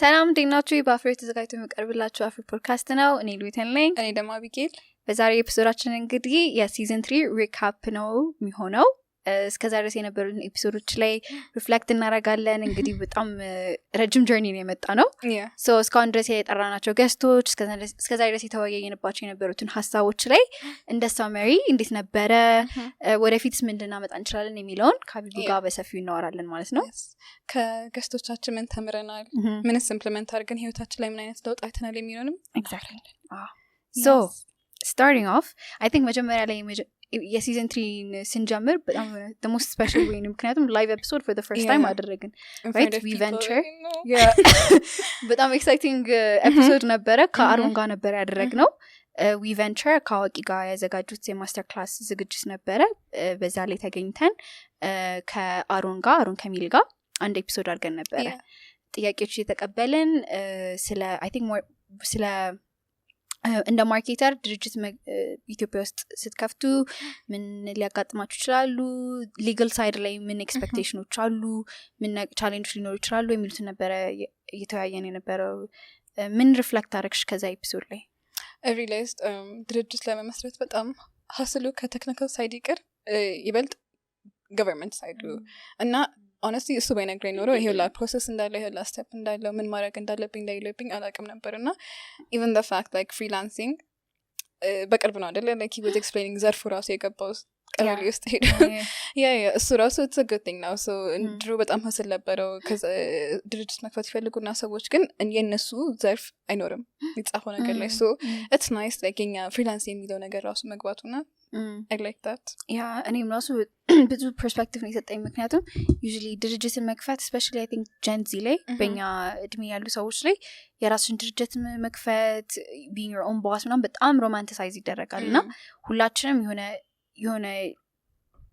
ሰላም ዲናችሁ በአፍሪ ተዘጋጅቶ የሚቀርብላችሁ አፍሪ ፖድካስት ነው። እኔ ሉዊተን ነኝ። እኔ ደግሞ አቢጌል። በዛሬ ኤፒሶዳችን እንግዲህ የሲዝን 3 ሪካፕ ነው የሚሆነው። እስከዛ ድረስ የነበሩን ኤፒሶዶች ላይ ሪፍሌክት እናደርጋለን። እንግዲህ በጣም ረጅም ጀርኒ ነው የመጣ ነው። ሶ እስካሁን ድረስ የጠራናቸው ገስቶች እስከዛ ድረስ የተወያየንባቸው የነበሩትን ሀሳቦች ላይ እንደ ሳመሪ እንዴት ነበረ፣ ወደፊትስ ምን ልናመጣ እንችላለን የሚለውን ከአቢጌ ጋር በሰፊው እናወራለን ማለት ነው። ከገስቶቻችን ምን ተምረናል፣ ምንስ ኢምፕሊመንት አድርገን ህይወታችን ላይ ምን አይነት ለውጥ አይተናል የሚለውንም ኤግዛክትሊ። ሶ ስታርቲንግ ኦፍ አይ ቲንክ መጀመሪያ ላይ የሲዝን 3 ስንጀምር በጣም the most special way ነው። ምክንያቱም ላይቭ ኤፒሶድ for the first time አደረግን right we venture በጣም ኤክሳይቲንግ ኤፒሶድ ነበረ። ከአሮን ጋር ነበር ያደረግነው። we venture ከአዋቂ ጋር ያዘጋጁት የማስተር ክላስ ዝግጅት ነበረ። በዛ ላይ ተገኝተን ከአሮን ከሚል ጋር አንድ ኤፒሶድ አድርገን ነበረ። ጥያቄዎች እየተቀበልን ስለ I think more ስለ እንደ ማርኬተር ድርጅት ኢትዮጵያ ውስጥ ስትከፍቱ ምን ሊያጋጥማችሁ ይችላሉ፣ ሊጋል ሳይድ ላይ ምን ኤክስፔክቴሽኖች አሉ፣ ምን ቻሌንጆች ሊኖሩ ይችላሉ የሚሉትን ነበረ እየተወያየን የነበረው። ምን ሪፍሌክት አደረግሽ ከዛ ኤፒሶድ ላይ? ሪላይዝድ ድርጅት ለመመስረት በጣም ሀስሉ ከቴክኒካል ሳይድ ይቅር ይበልጥ ገቨርንመንት ሳይዱ እና ሆነስትሊ እሱ ባይነግረኝ ኖሮ ይሄላ ፕሮሰስ እንዳለ ይሄላ ስቴፕ እንዳለው ምን ማድረግ እንዳለብኝ እንዳይለብኝ አላውቅም ነበር። እና ኢቨን the fact like freelancing በቅርብ ነው አይደለ like he was explaining ዘርፉ ራሱ የገባው ቀበሌ ውስጥ ሄዶ እሱ ራሱ it's a good thing now. so ድሮ በጣም ሀስል ነበረው ድርጅት መክፈት ይፈልጉና ሰዎች ግን የነሱ ዘርፍ አይኖርም የሚጻፈው ነገር ላይ so it's nice like የኛ ፍሪላንስ የሚለው ነገር ራሱ መግባቱና I like that. እኔም ራሱ ብዙ ፐርስፔክቲቭ ነው የሰጠኝ። ምክንያቱም usually ድርጅትን መክፈት especially I think Gen Z ላይ በእኛ እድሜ ያሉ ሰዎች ላይ የራስን ድርጅት መክፈት being your own boss ምናምን በጣም ሮማንቲሳይዝ ይደረጋል እና ሁላችንም የሆነ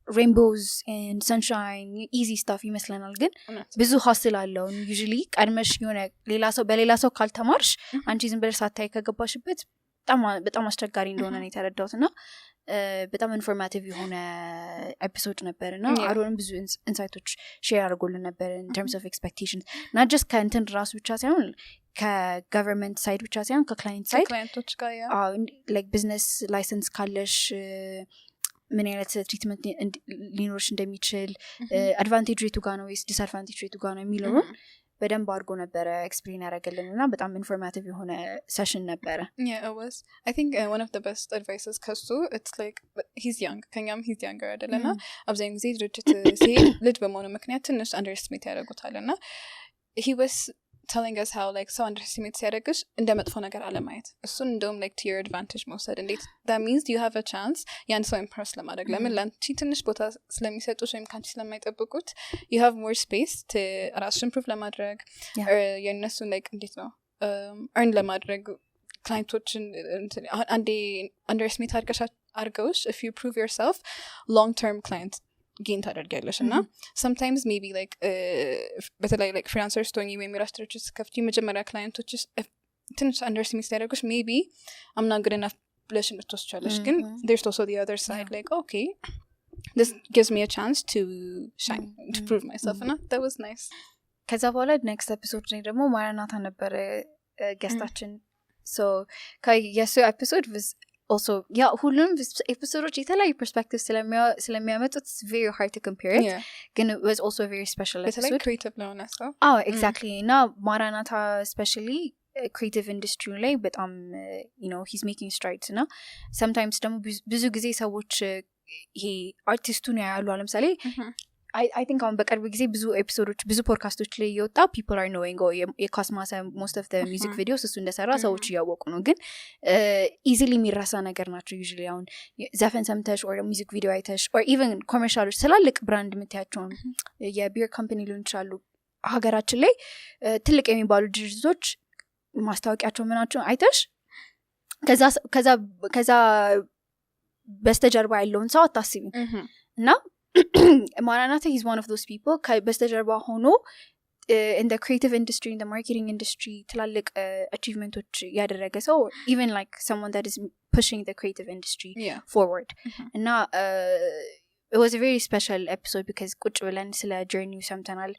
rainbows and sunshine easy stuff ይመስለናል። ግን ብዙ ሀስል አለው። usually ቀድመሽ በሌላ ሰው ካልተማርሽ አንቺ ዝም ብለሽ ሳታይ ከገባሽበት በጣም አስቸጋሪ እንደሆነ ነው የተረዳሁት። እና በጣም ኢንፎርማቲቭ የሆነ ኤፒሶድ ነበር እና አሮንም ብዙ ኢንሳይቶች ሼር አድርጎልን ነበር in terms of expectations not just ከእንትን ራሱ ብቻ ሳይሆን ከገቨርንመንት ሳይድ ብቻ ሳይሆን ከክላይንት ሳይድ ክላይንቶች ጋር like business license ካለሽ ምን አይነት ትሪትመንት ሊኖርሽ እንደሚችል አድቫንቴጅ ሬቱ ጋር ነው ወይስ ዲስአድቫንቴጅ ሬቱ ጋር ነው የሚለውን በደንብ አድርጎ ነበረ ኤክስፕሌን ያደረገልን እና በጣም ኢንፎርማቲቭ የሆነ ሴሽን ነበረ። it was I think one of the best advices ከሱ it's like he's young ከኛም he's younger አይደለና አብዛኛው ጊዜ ድርጅት ሲሄድ ልጅ በመሆኑ ምክንያት ትንሽ አንደርስቲሜት ያደርጉታል እና he was telling us how like so underestimate ሲያደርግሽ እንደ መጥፎ ነገር አለማየት እሱን እንደውም like to your advantage መውሰድ እንዴት that means you have a chance ያን ሰው impress ለማድረግ ለምን ላንቺ ትንሽ ቦታ ስለሚሰጡሽ ወይም ካንቺ ስለማይጠብቁት you have more space to ራስሽን prove ለማድረግ የእነሱን like እንዴት ነው earn ለማድረግ ክላይንቶችን አንዴ underestimate አድርገውሽ if you prove yourself long term client gain ታደርጊያለሽ እና sometimes maybe like በተለይ like freelancers ሆኜ ወይም የራስ ድርጅት ከፍቺ መጀመሪያ ክላይንቶች ትንሽ underestimate ሲያደርጉሽ maybe I'm not good enough ብለሽ ልትወስቻለሽ። ግን there's also the other side like okay this gives me a chance to shine to prove myself and that was nice. ከዛ በኋላ next episode ላይ ደግሞ ማራናታ ነበር ገስታችን so የሱ episode was also ሁሉም ኤፒሶዶች የተለያዩ ፐርስፔክቲቭ ስለሚያመጡት it's very hard to compare it ግን it was also a very special episode like creative ለሆነ ሰው exactly እና ማራናታ especially creative industry ላይ በጣም you know he's making strides እና sometimes ደግሞ ብዙ ጊዜ ሰዎች ይሄ አርቲስቱን ያያሉ ለምሳሌ I think አሁን በቅርብ ጊዜ ብዙ ኤፒሶዶች ብዙ ፖድካስቶች ላይ የወጣ people are knowing የካስማሳ most of the music videos እሱ እንደሰራ ሰዎች እያወቁ ነው። ግን easily የሚረሳ ነገር ናቸው usually አሁን ዘፈን ሰምተሽ or music video አይተሽ or even ኮመርሻሎች ስላልቅ ብራንድ የምታያቸውን የቢር ካምፓኒ ሊሆን ይችላሉ ሀገራችን ላይ ትልቅ የሚባሉ ድርጅቶች ማስታወቂያቸው ምናቸው አይተሽ ከዛ በስተጀርባ ያለውን ሰው አታስቢም እና ማራናታ he's one of those people በስተጀርባ ሆኖ in the creative industry in the marketing industry ትላልቅ achievements ያደረገ ሰው even like someone that is pushing the creative industry forward እና it was a very special episode because ቁጭ ብለን ስለ ጆርኒው ሰምተናል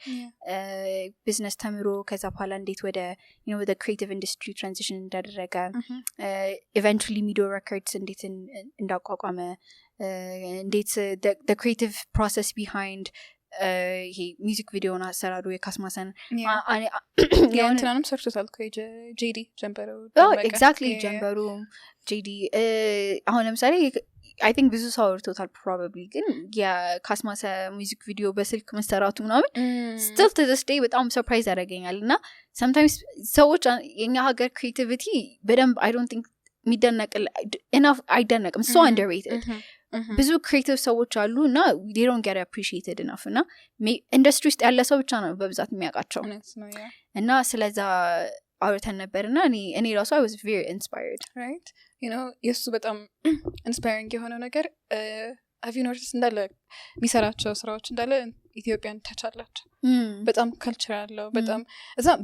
ቢዝነስ ተምሮ ከዛ በኋላ እንዴት ወደ you know the creative industry transition እንዳደረገ eventually Mido Records እንዴት እንዳቋቋመ እንዴት the creative process behind ይሄ ሚውዚክ ቪዲዮና አሰራሩ የካስማሰን ያንተናንም ሰርቶታል ጄዲ ጀምበሩ exactly ጀምበሩ ጄዲ አሁን ለምሳሌ I think ብዙ ሰው አውርቶታል probably ግን የካስማሰ ሚውዚክ ቪዲዮ በስልክ መሰራቱ ምናምን still to this day በጣም ሰርፕራይዝ ያደርገኛል እና sometimes ሰዎች የኛ ሀገር creativity በደንብ I don't think የሚደነቅ enough አይደነቅም so underrated ብዙ ክሬቲቭ ሰዎች አሉ እና they don't get appreciated enough እና ኢንዱስትሪ ውስጥ ያለ ሰው ብቻ ነው በብዛት የሚያውቃቸው እና ስለዛ አውርተን ነበርና እኔ ራሱ I was very inspired right you know የሱ በጣም inspiring የሆነው ነገር have you noticed እንዳለ የሚሰራቸው ስራዎች እንዳለ ኢትዮጵያን ተች አላቸው በጣም ካልቸራል አለው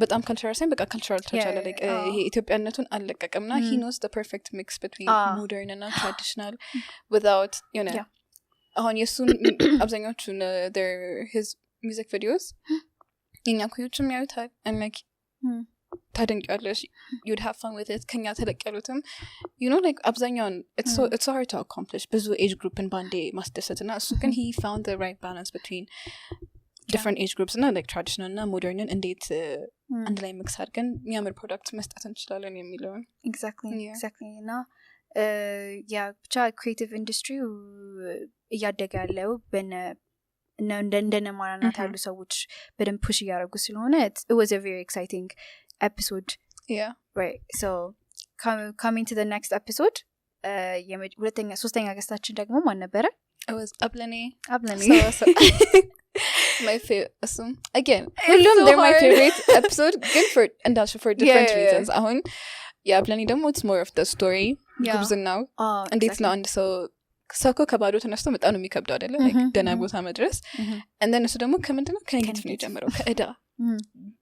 በጣም ካልቸራል ሳይሆን በቃ ካልቸራል ተች አለ like ይሄ ኢትዮጵያነቱን አልለቀቀምና he knows the perfect mix between modern and traditional without you know አሁን የሱን አብዛኞቹን his music videos የኛ ኩዮችም ያዩታል and like ታደንቂያለሽ you'd have fun with it ከኛ ተለቀሉትም you know like አብዛኛውን it's so hard to accomplish ብዙ age group in bande ማስደሰትና እሱ ግን he found the right balance between different age groups እና like traditional እና modern እንዴት አንድ ላይ mix አድርገን የሚያምር ፕሮዳክት መስጠት እንችላለን የሚለው exactly እና ብቻ creative industry እያደገ ያለው እንደነ ማራናት ያሉ ሰዎች በደንብ ፑሽ እያደረጉ ስለሆነ it was a very exciting episode right so coming to the next episode ሶስተኛ ገስታችን ደግሞ ማን ነበረ it was Ablani so my favorite again they're my favorite episode good for different reasons ahun Ablani ደግሞ it's more of the story ጉብዝናው እንዴት ነው አንድ ሰው ሰኮ ከባዶ ተነስቶ በጣም ነው የሚከብደው አይደለ like ደና ቦታ መድረስ and then እሱ ደግሞ ከምንድነው ከኔጌቲቭ ነው የጀመረው ከእዳ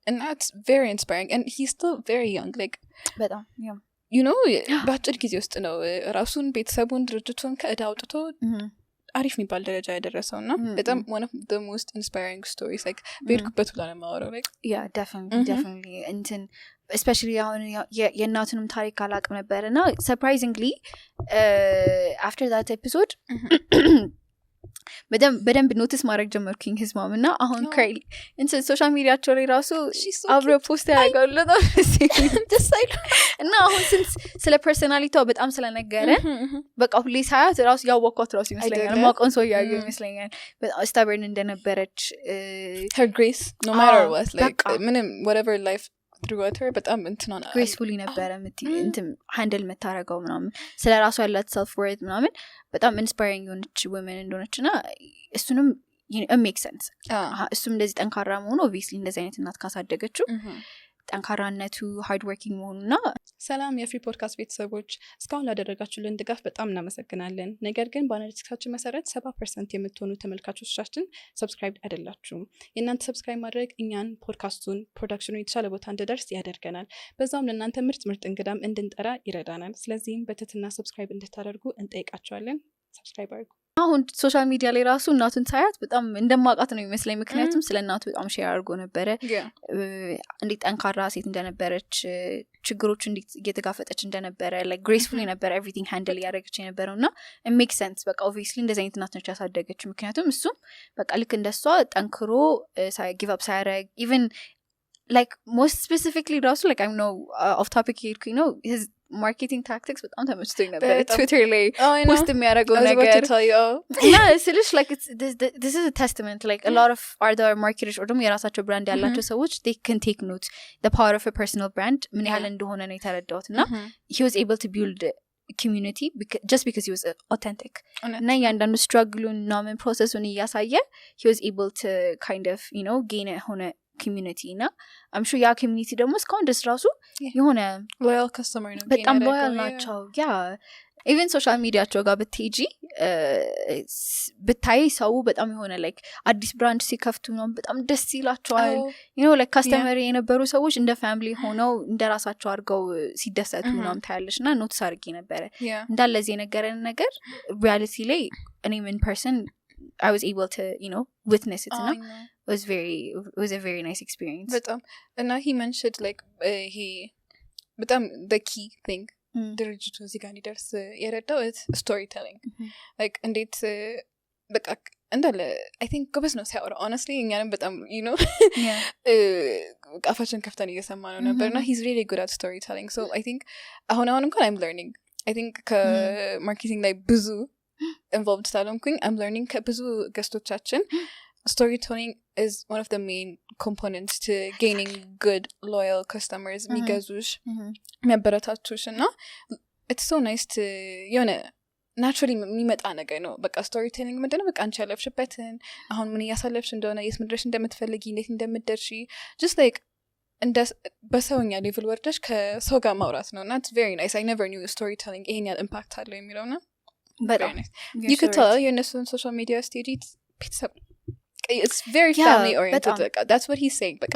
and that's very inspiring and he's still very young like በጣም you know በአጭር ጊዜ ውስጥ ነው ራሱን ቤተሰቡን ድርጅቱን ከእዳ አውጥቶ አሪፍ የሚባል ደረጃ ያደረሰውና በጣም one of the most inspiring stories like በርኩበት ብላ ነው የማወራው like yeah definitely እንትን especially አሁን የእናቱንም ታሪክ አላቅም ነበርና surprisingly after that episode በደንብ ኖቲስ ማድረግ ጀመርኩኝ his mom እና አሁን ክሬሊ እንትን ሶሻል ሚዲያቸው ላይ ራሱ አብሮ ፖስት ያደርጋሉ እና አሁን ስለ ፐርሰናሊቲዋ በጣም ስለነገረ በቃ ሁሌ ሳያት ራሱ ያወቅኳት ራሱ ይመስለኛል ማውቀውን ሰው ያየው ይመስለኛል በጣም stubborn እንደነበረች her grace no matter what like ምንም whatever life throughout her በጣም እንትናና gracefully ነበረ እንትን ሃንድል መታረገው ምናምን ስለራሱ ያላት self worth ምናምን በጣም inspiring የሆነች women እንደሆነችና እሱንም it makes sense እሱም እንደዚህ ጠንካራ መሆኑ obviously እንደዚህ አይነት እናት ካሳደገችው ጠንካራነቱ ሃርድ ወርኪንግ መሆኑና ሰላም የፍሪ ፖድካስት ቤተሰቦች እስካሁን ላደረጋችሁልን ድጋፍ በጣም እናመሰግናለን ነገር ግን በአናሊቲክሳችን መሰረት 70% የምትሆኑ ተመልካቾቻችን ሰብስክራይብ አይደላችሁም የእናንተ ሰብስክራይብ ማድረግ እኛን ፖድካስቱን ፕሮዳክሽኑን የተሻለ ቦታ እንድደርስ ያደርገናል በዛውም ለእናንተ ምርጥ እንግዳም እንድንጠራ ይረዳናል ስለዚህም በትህትና ሰብስክራይብ እንድታደርጉ እንጠይቃችኋለን ሰብስክራይብ አድርጉ አሁን ሶሻል ሚዲያ ላይ ራሱ እናቱን ሳያት በጣም እንደማውቃት ነው የሚመስለኝ ምክንያቱም ስለ እናቱ በጣም ሼር አድርጎ ነበረ እንዴት ጠንካራ ሴት እንደነበረች ችግሮች እንዴት እየተጋፈጠች እንደነበረ like gracefully ነበር everything handle ያደረገች የነበረውና it makes sense በቃ obviously እንደዚህ አይነት እናት ነች ያሳደገችው ምክንያቱም እሱም በቃ ልክ እንደሷ ጠንክሮ give up ሳያደርግ even like most specifically ራሱ like I'm no off topic here you know his marketing tactics በጣም ተመችቶኝ ነበር Twitter ላይ post የሚያደርገው ነገር እና ስልሽ like this is a testament like a lot of other marketers or ደግሞ የራሳቸው ብራንድ ያላቸው ሰዎች they can take note the power of a personal brand ምን ያህል እንደሆነ ነው የተረዳሁት እና he was able to build community just because he was authentic እና ያንዳንዱ struggling normal process-ን እያሳየ he was able to kind of you know gain a ሆነ community na I'm sure ያ community ደግሞ እስካሁን ድረስ ራሱ የሆነ loyal customer ነው በጣም loyal ናቸው even social mediaቸው ጋር ብትሄጂ ብታይ ሰው በጣም የሆነ like አዲስ ብራንድ ሲከፍቱ ነው በጣም ደስ ይላቸዋል you know like customer የነበሩ ሰዎች እንደ family ሆነው እንደራሳቸው አድርገው ሲደሰቱ ነው ታያለሽና ኖትስ አድርጌ ነበር እንዳለዚህ ነገርን ነገር reality ላይ እኔም in person I was able to, you know, witness it. It was a very nice experience. But and now he mentioned like but the key thing ድርጅቱ እዚህ ጋር እንዲደርስ የረዳው storytelling. Like እንዴት በቃ እንዳለ I think ጎበዝ ነው ሲያወራ honestly እኛንም በጣም you know ቃፋችን ከፍተን እየሰማ ነው ነበርና he's really good at storytelling. So I think አሁን እንኳን I'm learning. I think ከማርኬቲንግ ላይ ብዙ involved ስላልሆንኩኝ I'm learning ከብዙ ገስቶቻችን storytelling is one of the main components to gaining good loyal customers የሚገዙሽ የሚያበረታቱሽ እና it's so nice to የሆነ naturally የሚመጣ ነገር ነው በቃ storytelling ምንድነው በቃ አንቺ ያለፍሽበትን አሁን ምን እያሳለፍሽ እንደሆነ የት መድረሽ እንደምትፈልጊ እንዴት እንደምትደርሺ just like እንደ በሰውኛ ሌቭል ወርደሽ ከሰው ጋር ማውራት ነው እና it's very nice. I never knew storytelling ይሄን ያህል impact አለው የሚለው ነው በጣም you could tell የእነሱን social media stage it's very family oriented that's what he's saying በቃ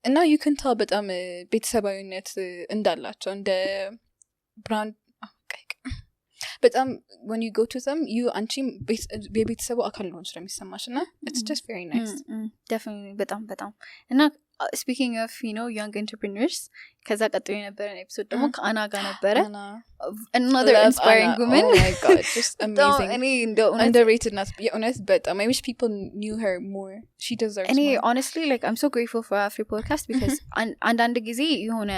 and now you can tell በጣም ቤተሰባዊነት እንዳላቸው እንደ brand በጣም when you go to them you አንቺም የቤተሰቡ አካል ነው ስለሚሰማሽ እና it's just very nice. Definitely በጣም እና speaking of you know young entrepreneurs ከዛ ቀጥሎ የነበረን ኤፒሶድ ደግሞ ከአና ጋር ነበረ another inspiring woman. Oh my god just amazing. እኔ underrated not የእውነት በጣም I wish people knew her more. She deserves እኔ more. honestly like I'm so grateful for Afri podcast because አንዳንድ ጊዜ የሆነ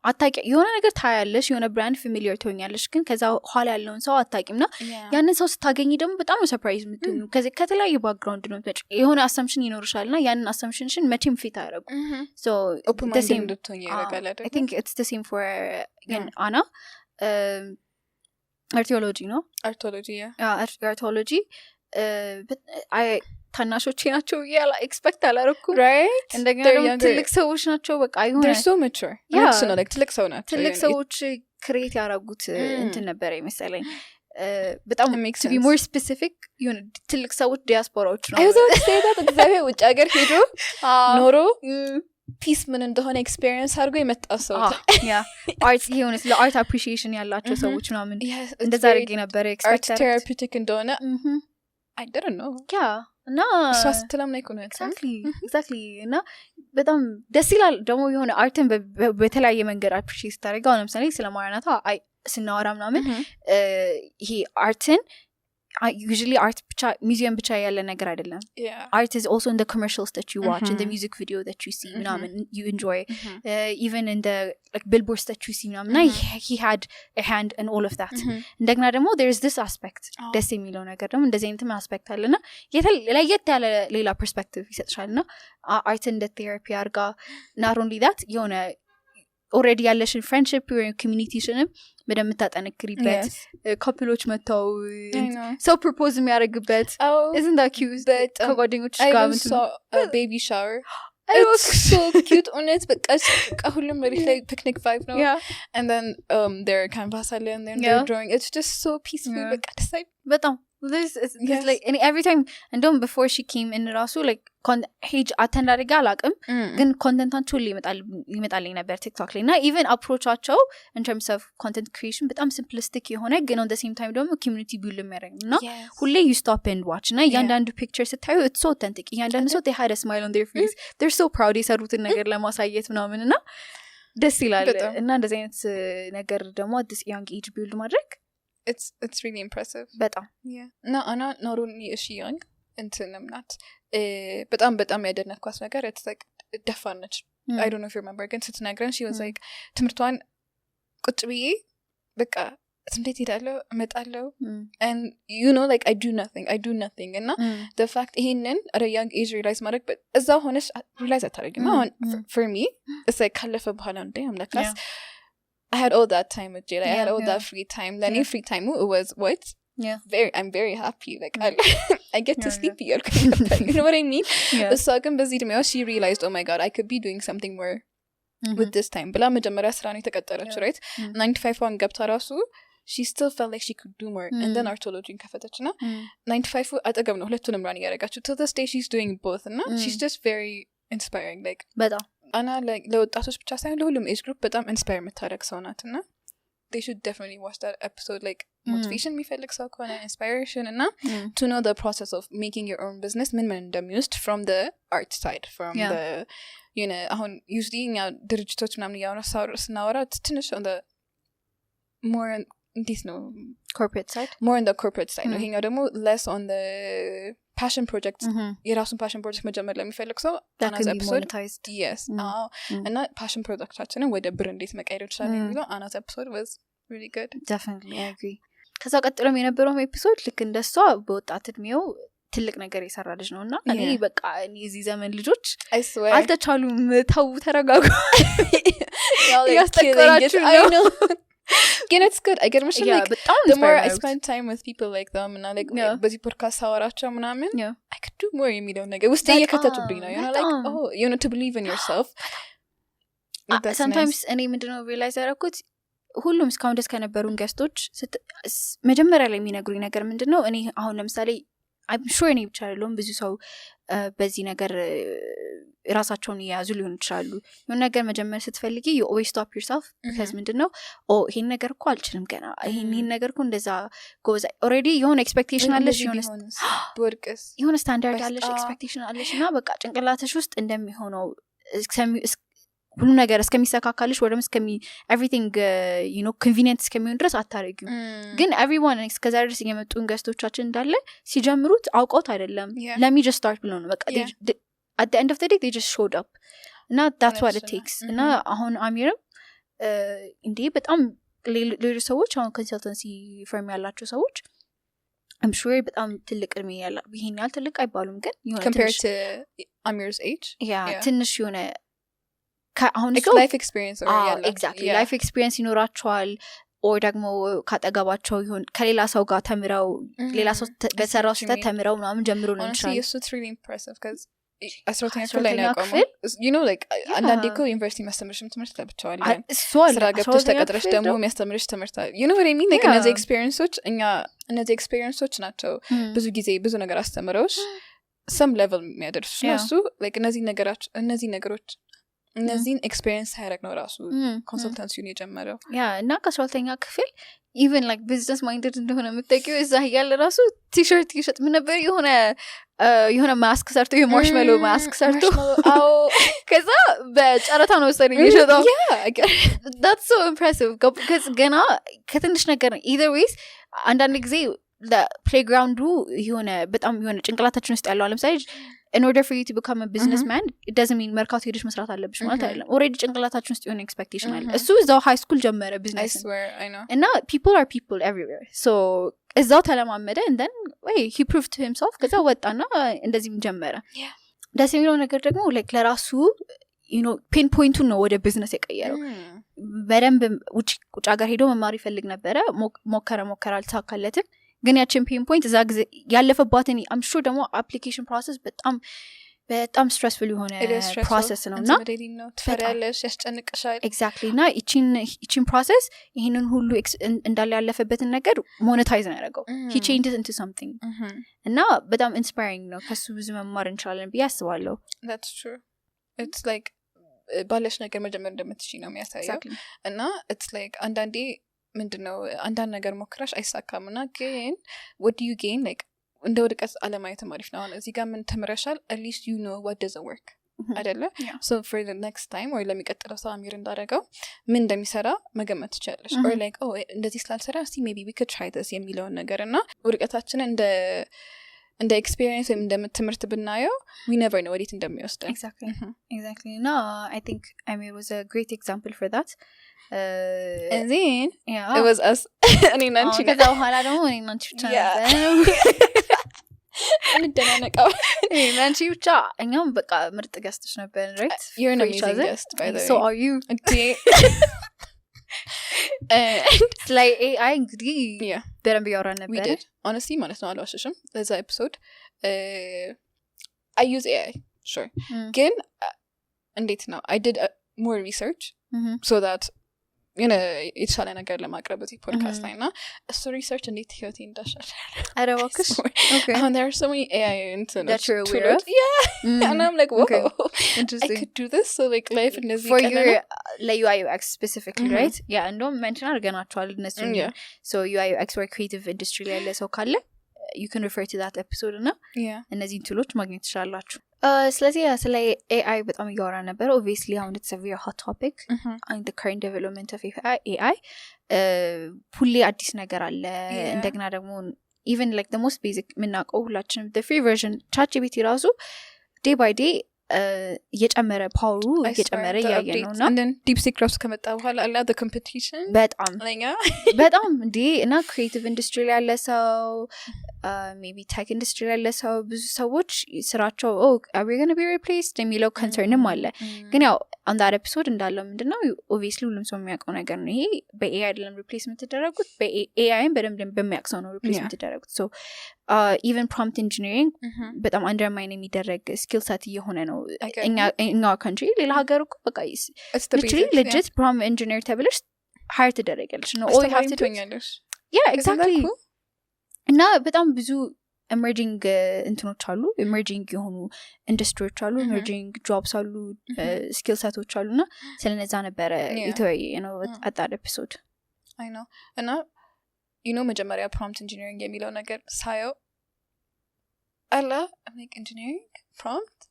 አታቂ የሆነ ነገር ታያለሽ የሆነ ብራንድ ፋሚሊየር ትሆኛለሽ ግን ከዛ ኋላ ያለውን ሰው አታቂምና ያንን ሰው ስታገኝ ደግሞ በጣም ሰርፕራይዝ የምትሆኑ ከተለያየ ባክግራውንድ ነው ተጭ የሆነ አሰምፕሽን ይኖርሻልና ያንን አሰምፕሽንሽን መቼም ፊት አያረጉ so the same I think it's the same for Anna archaeology no archaeology archaeology but I ታናሾቼ ናቸው ያላ ኤክስፔክት አላረኩም right እንደገና ደግሞ ትልቅ ሰዎች ናቸው በቃ አይሆነ they're so mature yeah so like ትልቅ ሰው ናቸው ትልቅ ሰዎች ክሬት ያረጉት እንትን ነበር ይመስለኝ በጣም to be more specific you know ትልቅ ሰዎች ዲያስፖራዎች ነው I was going to say that እግዚአብሔር ውጭ ሀገር ሄዶ ኖሮ ፒስ ምን እንደሆነ ኤክስፒሪየንስ አድርጎ የመጣ ሰው ያ አርት የሆነ ለአርት አፕሪሺዬሽን ያላቸው ሰዎች ምናምን እንደዛ አድርጌ ነበር ኤክስፔክት ቴራፒውቲክ እንደሆነ I didn't know yeah እና እሷ ስትለም ላይ ነው exactly እና በጣም ደስ ይላል ደግሞ የሆነ አርትን በተለያየ መንገድ አፕሪሺዬት ታደርጋው ለምሳሌ ስለ ማራናታ ስናወራ ምናምን ይሄ አርትን usually art museum ብቻ ያለ ነገር አይደለም art is also in the commercials that you watch in the music video that you see ምናምን you enjoy even in the like billboards that you see ምናምን he had a hand in all of that እንደገና ደግሞ there is this aspect ደስ የሚለው ነገር ደግሞ እንደዚህ አይነትም አስፔክት አለና ለየት ያለ ሌላ ፐርስፔክቲቭ ይሰጥሻልና art እንደ ቴራፒ አርጋ not only that የሆነ already ያለሽን friendship or communityሽንም በደም ታጠነክሪበት ካፕሎች መተው ሰው ፕሮፖዝ የሚያደርግበት isn't that cute ከጓደኞች ጋር baby shower it was so cute honest በቃ ሁሉም መሬት ላይ picnic vibe ነው and then their canvas አለ and then they're drawing it's just so peaceful በቃ ደሳይ በጣም this is like and every time and then before she came in rasu like page attend አድርጋ አላቅም ግን ኮንተንታቸው ሊመጣልኝ ነበር ቲክቶክ ላይ እና even approachቸው in terms of content creation በጣም simplistic የሆነ ግን on the same time ደግሞ community build የሚያደርግ እና ሁሌ you stop and watch እና እያንዳንዱ picture ስታዩ it's so authentic እያንዳንዱ ሰው they had a smile on their face they're so proud የሰሩትን ነገር ለማሳየት ምናምን እና ደስ ይላል እና እንደዚህ አይነት ነገር ደግሞ at this young age build ማድረግ it's really impressive በጣም እና አና ኖሩን እሺ young እንትንም ናት በጣም ያደነኳት ነገር it's like ደፋር ነች I don't know if you remember ግን ስትነግረን she was like ትምርቷን ቁጭ ብዬ በቃ እንዴት ሄዳለሁ እመጣለሁ and you know like I do nothing እና the fact ይሄንን at a young age realize ማድረግ እዛው ሆነሽ realize አታደርጊም አሁን for me it's like ካለፈ በኋላ እንደ አምላካስ I had all that time with Jada. I had all that free time. Then free time, it was what? I'm very happy. Like I get to sleep here. You know what I mean? So she realized, oh my god, I could be doing something more with this time. But መጀመሪያ ስራ ነው የተቀጠረች, right? 95 ዋን ገብታ ራሱ she still felt like she could do more. And then archaeology ከፈተችና 95 አጠገብ ነው ሁለቱንም ራን ያደረጋችሁ. Till this day she's doing both. እና she's just very inspiring. Like በጣም አና like ለወጣቶች ብቻ ሳይሆን ለሁሉም ኤጅ ግሩፕ በጣም ኢንስፓየር የምታደርግ ሰው ናት እና they should definitely watch that episode like motivation የሚፈልግ ሰው ከሆነ inspiration እና to know the process of making your own business ምን እንደሚወስድ from the art side from the አሁን usually እኛ ድርጅቶች ምናምን እያወራ ስናወራ ትንሽ on the more እንዴት ነው corporate side more on the corporate side ነው ይሄኛው ደግሞ less on the passion project የራሱን passion project መጀመር ለሚፈልግ ሰው አናዝ ኤፒሶድ yes እና passion projectችንን ወደ ብር እንዴት መቀየር ይችላል የሚለው አናዝ ኤፒሶድ was really good definitely I agree ከዛ ቀጥሎም የነበረው ኤፒሶድ ልክ እንደሷ በወጣት እድሜው ትልቅ ነገር የሰራ ልጅ ነውና እኔ በቃ እዚህ ዘመን ልጆች አልተቻሉም ተው ተረጋጉ ያስተቀራችሁ ነው Again, it's good. I get much like the more I spend time with people like them and like busy podcast ሳወራቸው ምናምን I could do more የሚለው ነገር ውስጥ እየከተቱብኝ ነው like oh you know to believe in yourself sometimes እኔ ምንድነው realize ያደረኩት ሁሉም እስካሁን ደስ ከነበሩን ገስቶች መጀመሪያ ላይ የሚነግሩኝ ነገር ምንድነው እኔ አሁን ለምሳሌ I'm sure እኔ ብቻ አይደለም ብዙ ሰው በዚህ ነገር ራሳቸውን ያዙ ሊሆን ይችላሉ የሆነ ነገር መጀመር ስትፈልጊ you always stop yourself because ምንድነው ይሄን ነገር እኮ አልችልም ገና ይሄን ነገር እኮ እንደዛ goes already የሆነ expectation አለሽ የሆነ ስታንዳርድ አለሽ expectation አለሽና በቃ ጭንቅላትሽ ውስጥ እንደሚሆነው ሁሉ ነገር እስከሚሰካካልሽ ወደም everything you know convenient እስከሚሆን ድረስ አታረጊው ግን everyone እስከዛ ድረስ የመጡን ገስቶቻችን እንዳለ ሲጀምሩት አውቀውት አይደለም let me just start ብለው ነው በቃ at the end of the day they just showed up እና that's what it takes እና አሁን አሚርም እንዴ በጣም ሌሎች ሰዎች አሁን ኮንሰልተንሲ ፈርም ያላቸው ሰዎች I'm sure በጣም ትልቅ እድሜ ያላ ይሄን ያህል ትልቅ አይባሉም ግን compared to Amir's age ትንሽ የሆነ አሁን life experience or exactly life experience ይኖራቸዋል or ደግሞ ካጠገባቸው ይሁን ከሌላ ሰው ጋር ተምረው ሌላ ሰው በሰራው ስህተት ተምረው ምናምን ጀምሮ ነው እንችላል it's really impressive because አስራተኛ ክፍል ላይ ነው ያቆመው you know like አንዳንዴ እኮ ዩኒቨርሲቲ ማስተምርሽም ትምህርት ለብቻው አለ ስራ ገብተሽ ተቀጥረሽ ደግሞ የሚያስተምርሽ ትምህርት you know what I mean like እነዚህ ኤክስፒሪየንሶች ናቸው ብዙ ጊዜ ብዙ ነገር አስተምረውሽ some level የሚያደርሱሽ ነው እሱ like እነዚህን ኤክስፒሪየንስ ያደረግ ነው ራሱ ኮንሰልታንሲውን የጀመረው እና ከ12ኛ ክፍል even like business minded እንደሆነ የምትጠቂው እዛ ያለ ራሱ ቲሸርት ይሸጥ ምን ነበር የሆነ ማስክ ሰርቶ የማርሽሜሎ ማስክ ሰርቶ ከዛ በጨረታ ነው ወሰደኝ ይሸጣው that's so impressive because ገና ከትንሽ ነገር ነው either ways አንዳንድ ጊዜ ለፕሌይግራውንዱ የሆነ በጣም የሆነ ጭንቅላታችን ውስጥ ያለው ለምሳሌ in order for you to become a businessman it doesn't mean መርካቶ ሄደሽ መስራት አለብሽ ማለት አይደለም already ጭንቅላታችን ውስጥ የሆነ expectation አለ እሱ እዛው high school ጀመረ business I swear I know እና people are people everywhere so እዛው ተለማመደ and then he proved to himself ከዛ ወጣና እንደዚህም ጀመረ ደስ የሚለው ነገር ደግሞ like ለራሱ you know pain point ነው ወደ business የቀየረው በደንብ ውጭ ሀገር ሄዶ መማር ይፈልግ ነበረ ሞከረ አልተሳካለትም ግን ያችን ፔን ፖይንት እዛ ጊዜ ያለፈባትን I'm sure ደግሞ application process በጣም stressful የሆነ process ነውና ትፈሪያለሽ ያስጨንቅሻል exactly እና እቺን process ይሄንን ሁሉ እንዳለ ያለፈበትን ነገር monetize ነው ያደረገው he changed it into something እና በጣም inspiring ነው ከሱ ብዙ መማር እንችላለን ብዬ አስባለሁ that's true it's like ባለሽ ነገር መጀመር እንደምትችይ ነው የሚያሳየው እና it's like አንዳንዴ ምንድነው አንዳንድ ነገር ሞክራሽ አይሳካምና ግን what do you gain like እንደ ወድቀት አለማየት ማሪፍ ነው አሁን እዚህ ጋር ምን ተምረሻል at least you know what doesn't work አይደለ so for the next time or ለሚቀጥለው ሰው አሚር እንዳደረገው ምን እንደሚሰራ መገመት ትችላለሽ or like oh እንደዚህ ስላልሰራ እስቲ maybe we could try this የሚለውን ነገርና ወድቀታችንን እንደ experience ወይም እንደ ትምህርት ብናየው we never know what it እንደሚወስድ exactly no I think Amir was a great example for that and then it was us እኔ ናንቺ ከዛ በኋላ ደግሞ እኔ ናንቺ ብቻ እንደናነቀው ናንቺ ብቻ እኛም በቃ ምርጥ ገስቶች ነበር right you're an amazing guest by the way so are you like AI እንግዲህ በደንብ ያወራን ነበር we did honestly ማለት ነው አልዋሽሽም ለዛ ኤፒሶድ I use AI sure ግን እንዴት ነው I did more research so that የተሻለ ነገር ለማቅረብ እዚህ ፖድካስት ላይ እና እሱ ሪሰርች እንዴት ህይወቴ እንዳሻሻለ አረባክሽ and there are so many AI that you're aware of and I'm like whoa interesting I could do this so like life in this for your UI UX specifically right yeah እንደውም mention አድርገናቸዋል እነሱ so UI UX or creative industry ላይ ያለ ሰው ካለ you can refer to that episode እና እነዚህን ቱሎች ማግኘት ትችላላችሁ ስለዚህ ስለ AI በጣም እያወራ ነበር obviously አሁን it's a very hot topic and the current development of AI ሁሌ አዲስ ነገር አለ እንደገና ደግሞ even like the most basic ምናውቀው ሁላችንም the free version ChatGPT ራሱ day by day እየጨመረ ፓወሩ እየጨመረ ያየ ነውና and then DeepSeek ራሱ ከመጣ በኋላ አላ the competition በጣም እንዴ እና creative industry ላይ ያለ ሰው maybe tech industry ላይ ያለ ሰው ብዙ ሰዎች ስራቸው are we going to be replaced የሚለው concernም አለ ግን ያው on that episode እንዳለው ምንድነው obviously ሁሉም ሰው የሚያውቀው ነገር ነው ይሄ በAI አይደለም replace የምትደረጉት በAIም በደንብ በሚያውቀው ነው replace የምትደረጉት so even prompt engineering በጣም undermine የሚደረግ skill set እየሆነ ነው in our country ሌላ ሀገር እኮ በቃ literally legit prompt engineer ተብለሽ hire ትደረጊያለሽ ነው all you have to do yeah exactly እና በጣም ብዙ emerging እንትኖች አሉ emerging የሆኑ ኢንዱስትሪዎች አሉ emerging jobs አሉ skill setoች አሉና ስለነዛ ነበር የተወያየ ነው at that episode I know እና you know መጀመሪያ prompt engineering የሚለው ነገር ሳየው አላ like engineering prompt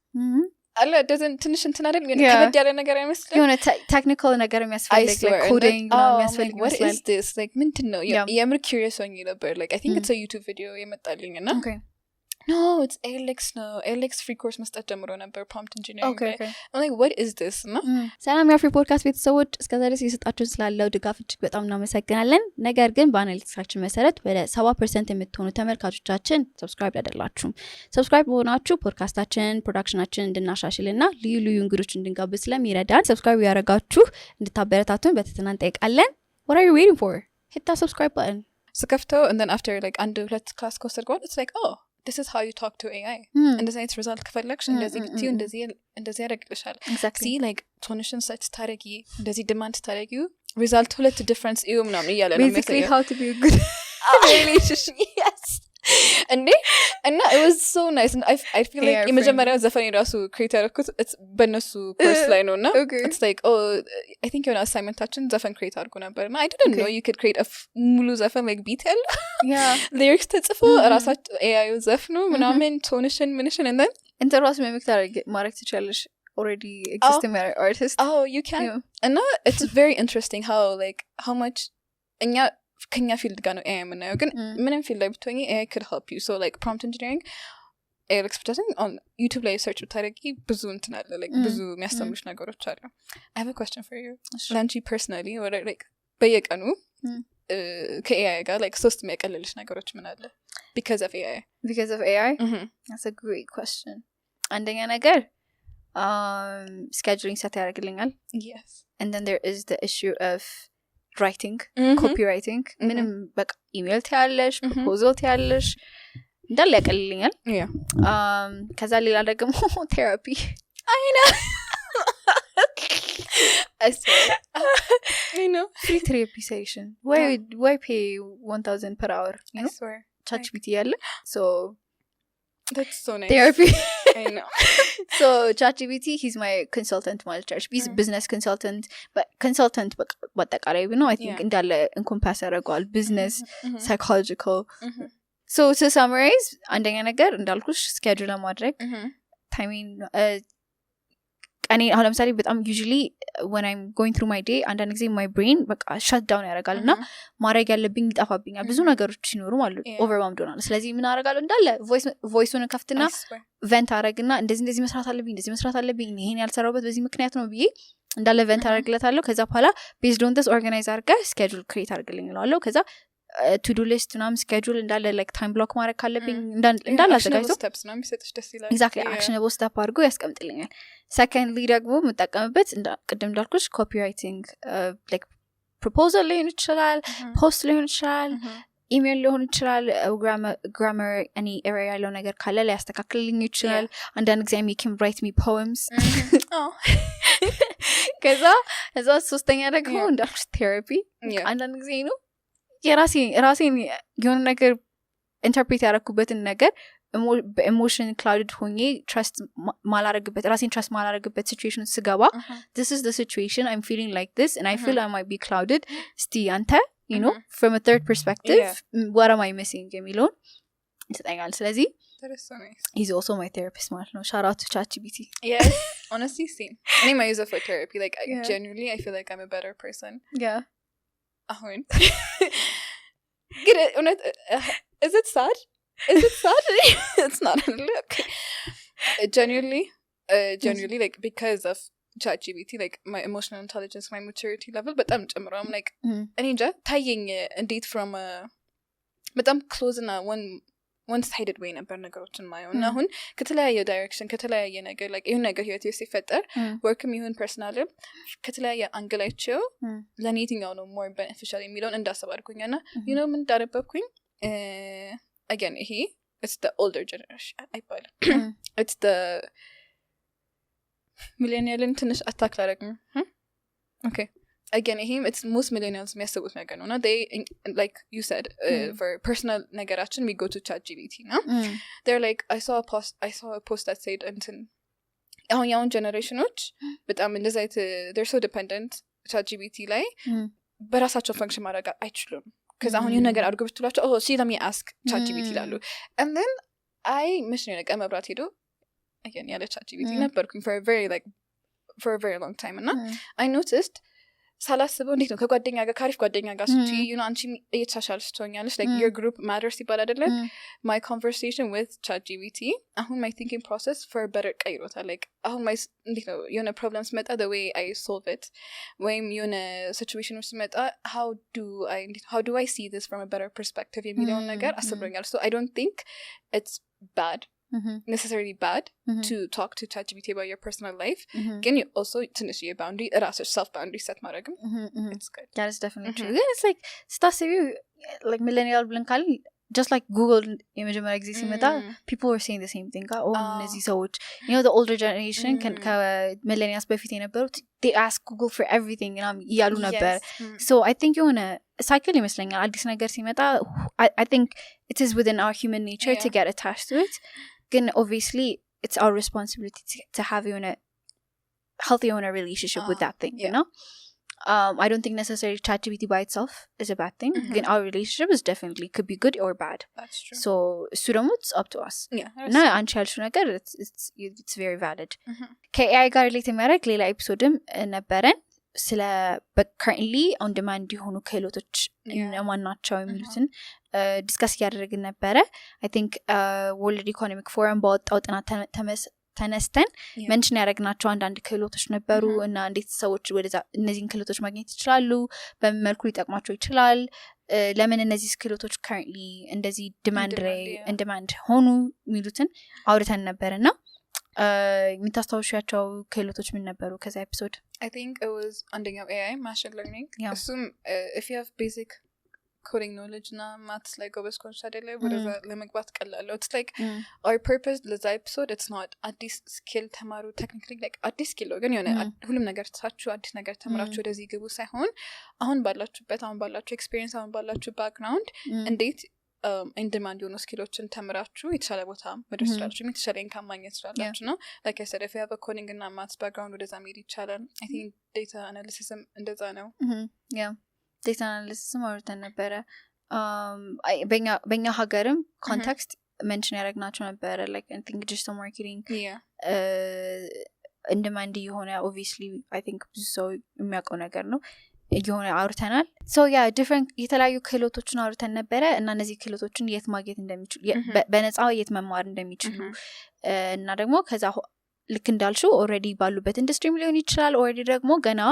አላ doesn't ትንሽ እንትን አይደል ግን ከበድ ያለ ነገር አይመስልም የሆነ technical ነገር የሚያስፈልግ like coding ነው የሚያስፈልግ what is this like ምንድነው የምር curious ሆኜ ነበር like I think it's a YouTube video የመጣልኝ እና okay no it's ALX free course መስጠት ጀምሮ ነበር prompt engineering okay I'm like what is this no ሰላም የፍሪ ፖድካስት ቤተሰቦች እስከዛሬ እየሰጣችሁን ስላለው ድጋፍ እጅግ በጣም እናመሰግናለን ነገር ግን በአናሊቲክሳችን መሰረት ወደ 70% የምትሆኑ ተመልካቾቻችን ሰብስክራይብ ያደርጋችሁም ሰብስክራይብ ሆናችሁ ፖድካስታችን ፕሮዳክሽናችን እንድናሻሽልና ልዩ እንግዶች እንድንጋብዝ ስለሚረዳን ሰብስክራይብ ያደርጋችሁ እንድታበረታቱን በትህትና እንጠይቃለን what are you waiting for hit that subscribe button ስከፍተው and then after like አንድ ሁለት ክላስ ከወሰድኩ it's like oh this is how you talk to AI እንደዚህ አይነት ሪዛልት ከፈለግሽ እንደዚህ ብትዩ እንደዚህ ያደርግልሻል see like tonation set ታረጊ እንደዚህ demand ታረጊ result ሁለት difference እዩ ምናምን እያለ ነው basically how to be a good relationship yes and it was so nice and I feel like የመጀመሪያው ዘፈን ራሱ create ያደረኩት በእነሱ course ላይ ነውና it's like oh I think የሆነ assignmentaችን ዘፈን create አድርጎ ነበርና I didn't know you could create a ሙሉ ዘፈን like beat ያለ lyrics ተጽፎ ራሳቸው AI ዘፍኑ ምናምን tonation and then interwas mimic ማድረግ ትችላለሽ already existing artist oh you can and it's very interesting how much ከኛ ፊልድ ጋር ነው AI የምናየው ግን ምንም ፊልድ ላይ ብትሆኚ AI could help you so like prompt engineering ALX ብቻችን on YouTube ላይ search ብታደርጊ ብዙ እንትን አለ like ብዙ የሚያስተምሩሽ ነገሮች አሉ I have a question for you ላንቺ personally or like በየቀኑ ከAI ጋር like ሶስት የሚያቀልልሽ ነገሮች ምን አለ because of AI that's a great question አንደኛ ነገር scheduling set ያደርግልኛል yes and then there is the issue of writing copywriting ምንም በቃ ኢሜል ታያለሽ ፕሮፖዛል ታያለሽ እንዳለ ያቀልልኛል ከዛ ሌላ ደግሞ ቴራፒ I know I know free therapy session why pay 1000 per hour you know? I swear ChatGPT ያለ so that's so nice therapy I know so ChatGPT he's my consultant ማለት he's business consultant but consultant በአጠቃላይ ነው I think እንዳለ encompass ያደርገዋል business psychological so to summarize አንደኛ ነገር እንዳልኩሽ schedule ለማድረግ timing እኔ አሁን ለምሳሌ በጣም usually when I'm going through my day አንዳንድ ጊዜ my brain በቃ shut down ያደርጋልና ማድረግ ያለብኝ ይጠፋብኛል ብዙ ነገሮች ሲኖሩ ማለት overwhelmed ሆናለሁ ስለዚህ ምን አደርጋለሁ እንዳለ voice-ን ከፍትና vent አደርግና እንደዚህ መስራት አለብኝ ይሄን ያልሰራሁበት በዚህ ምክንያት ነው ብዬ እንዳለ vent አደርግለታለሁ ከዛ በኋላ based on this organize አድርገህ schedule create አድርግልኝ እላለሁ ከዛ to do list ምናምን schedule እንዳለ like time block ማድረግ ካለብኝ እንዳለ አዘጋጅቶ steps ነው የሚሰጥሽ ደስ ይላል exactly actionable step አድርጎ ያስቀምጥልኛል secondly ደግሞ የምጠቀምበት ቅድም እንዳልኩሽ copywriting like proposal ሊሆን ይችላል post ሊሆን ይችላል ኢሜል ሊሆን ይችላል grammar any error ያለው ነገር ካለ ሊያስተካክልልኝ ይችላል አንዳንድ ጊዜ making write me poems ከዛ ሶስተኛ ደግሞ እንዳልኩት ቴራፒ አንዳንድ ጊዜ ነው የራሴን የሆነ ነገር ኢንተርፕሬት ያደረኩበትን ነገር በኢሞሽን ክላውድድ ሆኜ ትረስት ማላረግበት ራሴን ትረስት ማላረግበት ሲቹዌሽን ስገባ this is the situation I'm feeling like this and I feel I might be clouded እስቲ አንተ you know from a third perspective what am I missing የሚለውን ይሰጠኛል ስለዚህ that is so nice he's also my therapist ማለት ነው shout out to ChatGPT yes honestly same I might use it for therapy like genuinely I feel like I'm a better person ahun get it is it sad it's not okay genuinely like because of ChatGPT like my emotional intelligence my maturity level but I'm like ninja tying indeed from but I'm close na one-sided way ነበር ነገሮችን ማየው እና አሁን ከተለያየ ዳይሬክሽን ከተለያየ ነገር like ይሁን ነገር ህይወት ሲፈጠር workም ይሁን personal ከተለያየ አንግል አይቼው ለኔቲንግ ነው more beneficial የሚለውን እንዳስብ አድርጎኛልና you know ምን እንዳነበብኩኝ again it's the older generation አይባልም it's the millennial ትንሽ attack ላደርግም okay again it's most millennials የሚያስቡት ነገር ነውና they like you said for personal ነገራችን we go to ChatGPT now they're like I saw a post that said አሁን ያውን ጀነሬሽኖች በጣም እንደዛ they're so dependent ChatGPT ላይ በራሳቸው ፈንክሽን ማድረግ አይችሉም because አሁን ይሄን ነገር አድርጎ ብትሏቸው see let me ask ChatGPT ይላሉ and then I mission like መብራት ሄዶ again ያለ ChatGPT ነበርኩኝ for a very long time እና I noticed ሳላስበው እንዴት ነው ከጓደኛ ጋር ካሪፍ ጓደኛ ጋር ስትይ you know አንቺ እየተሻሻልሽ ትሆኛለሽ like your group matters ይባል አይደለ my conversation with ChatGPT አሁን my thinking process for better ቀይሮታል like አሁን my እንዴት ነው የሆነ problems መጣ the way I solve it ወይም የሆነ situation ውስጥ መጣ how do I see this from a better perspective የሚለውን ነገር አስብሮኛል so I don't think it's bad necessarily bad to talk to ChatGPT about your personal life can you also finish your boundary self boundary set maragam it's good that is definitely true yeah, it's like stasivy like millennial blankal just like Google የመጀመሪያ ጊዜ ሲመጣ people were saying the same thing እነዚህ ሰዎች you know the older generation millennials በፊት የነበሩት they ask Google for everything ያሉ ነበር so I think የሆነ cycle ይመስለኛል አዲስ ነገር ሲመጣ I think it is within our human nature to get attached to it ግን obviously it's our responsibility to have a healthy relationship with that thing you know I don't think necessarily ChatGPT by itself is a bad thing again our relationship is definitely could be good or bad that's true so it's up to us na አንቺ ያልሽው ነገር it's very valid ከAI ጋር relate የሚያደርግ ሌላ ኤፒሶድም ነበረን ስለ currently on demand የሆኑ ክህሎቶች እነማን ናቸው የሚሉትን ዲስከስ ያደረግን ነበረ I think World Economic Forum ባወጣው ጥናት ተነስተን መንሽን ያደረግናቸው አንዳንድ ክህሎቶች ነበሩ እና እንዴት ሰዎች ወደዛ እነዚህን ክህሎቶች ማግኘት ይችላሉ በምን መልኩ ሊጠቅማቸው ይችላል ለምን እነዚህ ክህሎቶች currently እንደዚህ demand ሆኑ የሚሉትን አውርተን ነበርና የምታስታውሻቸው ክህሎቶች ምን ነበሩ ከዛ ኤፒሶድ I think it was አንደኛው AI machine learning assume if you have basic coding knowledge na maths like ጎበዝ ኮንሽ አይደለ ወደዛ ለመግባት ቀላለው it's like our purpose ለዛ ኤፒሶድ it's not አዲስ skill ተማሩ technically like አዲስ skill ግን የሆነ ሁሉም ነገር ታችሁ አዲስ ነገር ተማራችሁ ወደዚህ ግቡ ሳይሆን አሁን ባላችሁ experience አሁን ባላችሁ background እንዴት in demand የሆኑ ስኪሎችን ተምራችሁ የተሻለ ቦታ መድረስ ትችላላችሁ የተሻለ ኢንካም ማግኘት ትችላላችሁ ነው like I said if you have a coding እና maths background ወደዛ መሄድ ይቻላል I think data analysis እንደዛ ነው data analysis አውርተን ነበረ በእኛ ሀገርም ኮንቴክስት ሜንሽን ያደረግናቸው ነበረ like I think digital marketing in demand የሆነ obviously I think ብዙ ሰው የሚያውቀው ነገር ነው የሆነ አውርተናል so different የተለያዩ ክህሎቶችን አውርተን ነበረ እና እነዚህ ክህሎቶችን የት ማግኘት እንደሚችሉ በነፃ የት መማር እንደሚችሉ እና ደግሞ ከዛ ልክ እንዳልሽው already ባሉበት ኢንዱስትሪ ሊሆን ይችላል already ደግሞ ገና